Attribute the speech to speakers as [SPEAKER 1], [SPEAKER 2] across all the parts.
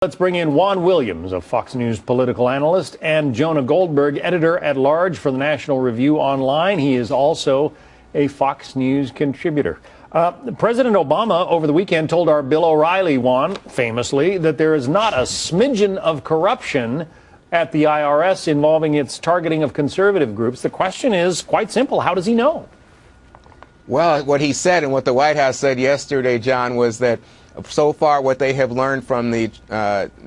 [SPEAKER 1] Let's bring in Juan Williams, a Fox News political analyst, and Jonah Goldberg, editor-at-large for the National Review Online. He is also a Fox News contributor. President Obama over the weekend told our Bill O'Reilly, Juan, famously, that there is not a smidgen of corruption at the IRS involving its targeting of conservative groups. The question is quite simple. How does he know?
[SPEAKER 2] Well, what he said and what the White House said yesterday, John, was that so far what they have learned from the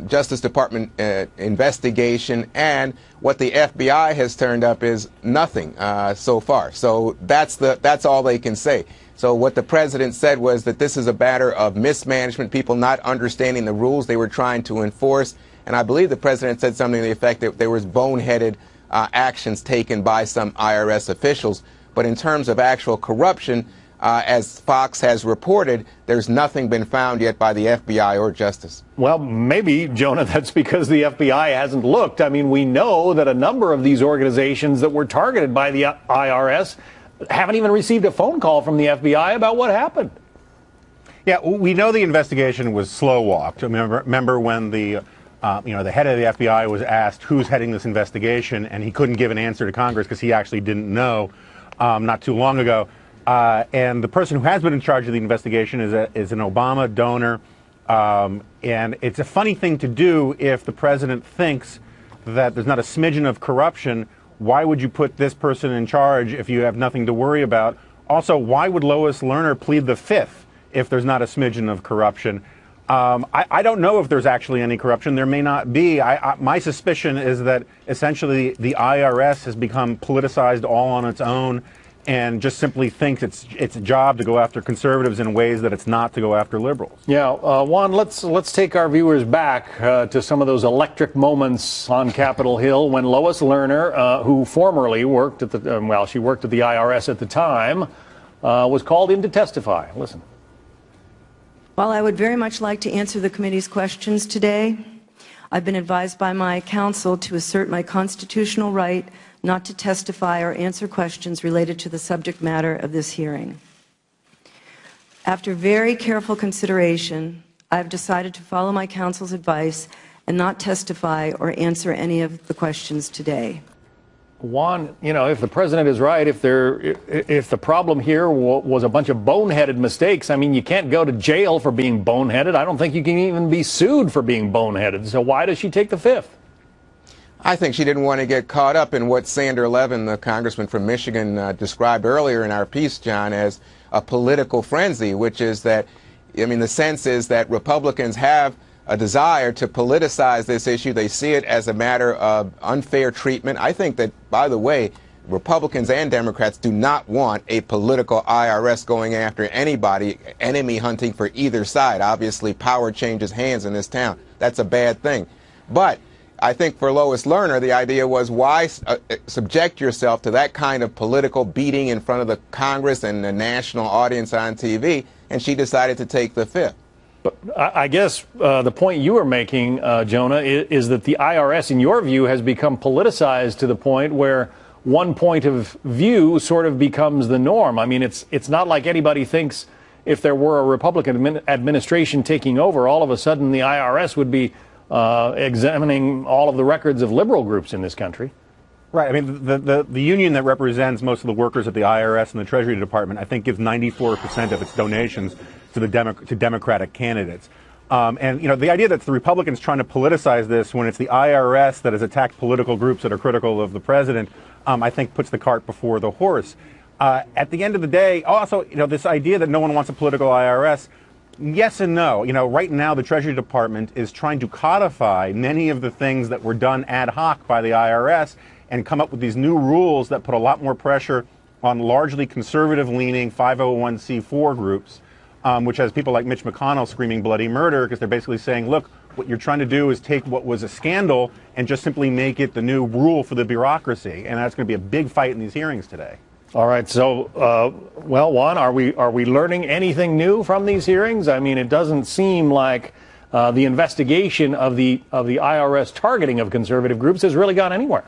[SPEAKER 2] Justice Department investigation and what the FBI has turned up is nothing so far. So that's all they can say. So what the president said was that this is a matter of mismanagement, people not understanding the rules they were trying to enforce. And I believe the president said something to the effect that there was boneheaded actions taken by some IRS officials. But in terms of actual corruption, as Fox has reported, there's nothing been found yet by the FBI or Justice.
[SPEAKER 1] Well, maybe, Jonah, that's because the FBI hasn't looked. I mean, we know that a number of these organizations that were targeted by the IRS haven't even received a phone call from the FBI about what happened.
[SPEAKER 3] Yeah, we know the investigation was slow-walked. Remember when the head of the FBI was asked who's heading this investigation, and he couldn't give an answer to Congress because he actually didn't know not too long ago. And the person who has been in charge of the investigation is an Obama donor. And it's a funny thing to do if the president thinks that there's not a smidgen of corruption. Why would you put this person in charge if you have nothing to worry about? Also, why would Lois Lerner plead the fifth if there's not a smidgen of corruption? I don't know if there's actually any corruption. There may not be. My suspicion is that essentially the IRS has become politicized all on its own and just simply thinks it's a job to go after conservatives in ways that it's not to go after liberals.
[SPEAKER 1] Yeah, Juan, let's take our viewers back to some of those electric moments on Capitol Hill when Lois Lerner, who formerly worked at she worked at the IRS at the time, was called in to testify. Listen.
[SPEAKER 4] While I would very much like to answer the committee's questions today, I've been advised by my counsel to assert my constitutional right not to testify or answer questions related to the subject matter of this hearing. After very careful consideration, I have decided to follow my counsel's advice and not testify or answer any of the questions today.
[SPEAKER 1] Juan, if the president is right, if the problem here was a bunch of boneheaded mistakes, I mean, you can't go to jail for being boneheaded. I don't think you can even be sued for being boneheaded. So why does she take the fifth?
[SPEAKER 2] I think she didn't want to get caught up in what Sander Levin, the congressman from Michigan, described earlier in our piece, John, as a political frenzy, which is that, the sense is that Republicans have a desire to politicize this issue. They see it as a matter of unfair treatment. I think that, by the way, Republicans and Democrats do not want a political IRS going after anybody, enemy hunting for either side. Obviously, power changes hands in this town. That's a bad thing. But I think for Lois Lerner, the idea was, why subject yourself to that kind of political beating in front of the Congress and the national audience on TV? And she decided to take the fifth.
[SPEAKER 1] But I guess the point you were making, Jonah, is that the IRS, in your view, has become politicized to the point where one point of view sort of becomes the norm. I mean, it's not like anybody thinks if there were a Republican administration taking over, all of a sudden the IRS would be examining all of the records of liberal groups in this country.
[SPEAKER 3] Right. I mean, the union that represents most of the workers at the IRS and the Treasury Department, I think, gives 94% of its donations to Democratic candidates. And the idea that the Republicans trying to politicize this when it's the IRS that has attacked political groups that are critical of the president, I think puts the cart before the horse. At the end of the day, also, this idea that no one wants a political IRS, yes and no. Right now the Treasury Department is trying to codify many of the things that were done ad hoc by the IRS and come up with these new rules that put a lot more pressure on largely conservative-leaning 501c4 groups, which has people like Mitch McConnell screaming bloody murder because they're basically saying, look, what you're trying to do is take what was a scandal and just simply make it the new rule for the bureaucracy. And that's going to be a big fight in these hearings today.
[SPEAKER 1] All right. So, Juan, are we learning anything new from these hearings? I mean, it doesn't seem like the investigation of the IRS targeting of conservative groups has really gone anywhere.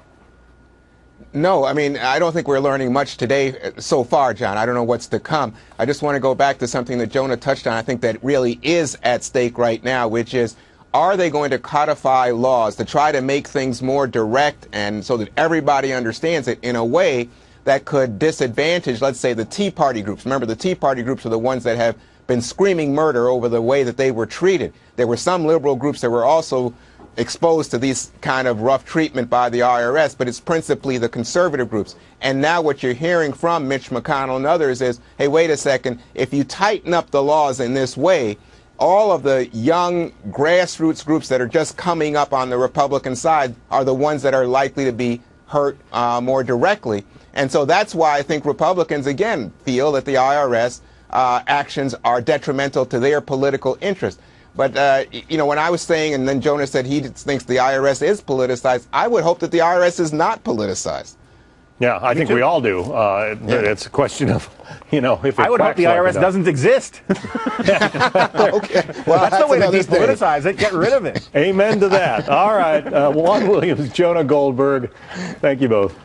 [SPEAKER 2] No, I don't think we're learning much today so far, John. I don't know what's to come. I just want to go back to something that Jonah touched on. I think that really is at stake right now, which is are they going to codify laws to try to make things more direct and so that everybody understands it in a way that could disadvantage, let's say, the Tea Party groups? Remember, the Tea Party groups are the ones that have been screaming murder over the way that they were treated. There were some liberal groups that were also exposed to these kind of rough treatment by the IRS, but it's principally the conservative groups. And now what you're hearing from Mitch McConnell and others is, hey, wait a second, if you tighten up the laws in this way, all of the young grassroots groups that are just coming up on the Republican side are the ones that are likely to be hurt more directly. And so that's why I think Republicans, again, feel that the IRS actions are detrimental to their political interest. But, you know, when I was saying, and then Jonas said he thinks the IRS is politicized, I would hope that the IRS is not politicized.
[SPEAKER 1] Yeah, I think we all do. It's a question of, you know, if
[SPEAKER 3] I would hope the IRS doesn't exist.
[SPEAKER 2] Okay. Well,
[SPEAKER 3] that's the way to depoliticize it. Get rid of it.
[SPEAKER 1] Amen to that. All right. Juan Williams, Jonah Goldberg, thank you both.